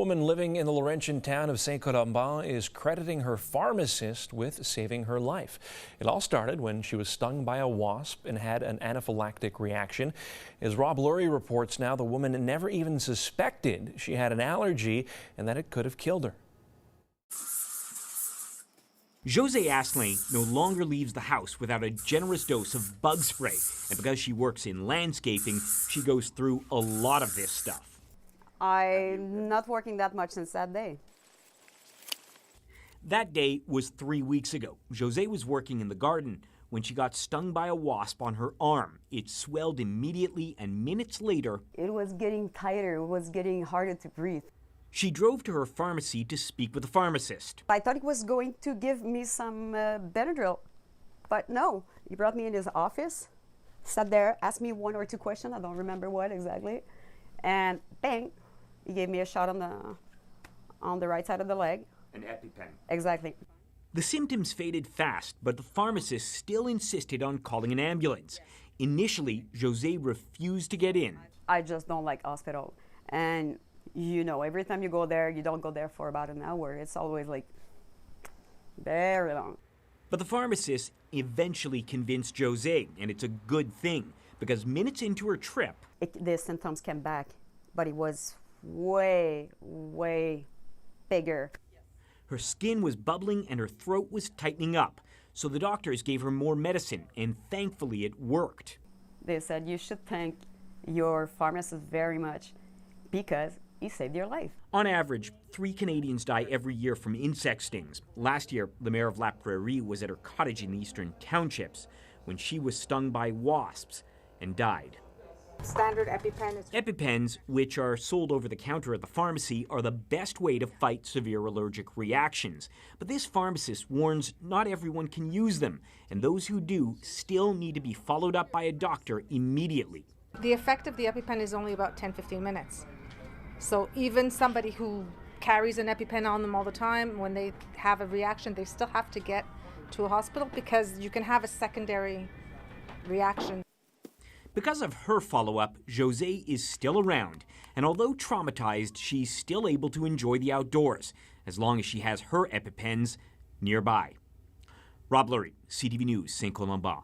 woman living in the Laurentian town of Saint-Colomban is crediting her pharmacist with saving her life. It all started when she was stung by a wasp and had an anaphylactic reaction. As Rob Lurie reports now, the woman never even suspected she had an allergy and that it could have killed her. Josee Asselin no longer leaves the house without a generous dose of bug spray. And because she works in landscaping, she goes through a lot of this stuff. I'm not working that much since that day. That day was 3 weeks ago. Josee was working in the garden when she got stung by a wasp on her arm. It swelled immediately, and minutes later, it was getting tighter. It was getting harder to breathe. She drove to her pharmacy to speak with a pharmacist. I thought he was going to give me some Benadryl, but no. He brought me in his office, sat there, asked me 1 or 2 questions. I don't remember what exactly. And bang, he gave me a shot on the right side of the leg. An EpiPen. Exactly. The symptoms faded fast, but the pharmacist still insisted on calling an ambulance. Initially, Josee refused to get in. I just don't like hospital. And you know, every time you go there, you don't go there for about an hour. It's always like very long. But the pharmacist eventually convinced Josee, and it's a good thing, because minutes into her trip, the symptoms came back, but it was way, way bigger. Her skin was bubbling and her throat was tightening up. So the doctors gave her more medicine, and thankfully it worked. They said, you should thank your pharmacist very much because he saved your life. On average, 3 Canadians die every year from insect stings. Last year, the mayor of La Prairie was at her cottage in the Eastern Townships when she was stung by wasps and died. Standard EpiPen is... EpiPens, which are sold over the counter at the pharmacy, are the best way to fight severe allergic reactions. But this pharmacist warns not everyone can use them, and those who do still need to be followed up by a doctor immediately. The effect of the EpiPen is only about 10-15 minutes. So even somebody who carries an EpiPen on them all the time, when they have a reaction, they still have to get to a hospital because you can have a secondary reaction. Because of her follow-up, Josee is still around, and although traumatized, she's still able to enjoy the outdoors, as long as she has her EpiPens nearby. Rob Lurie, CTV News, Saint-Colomban.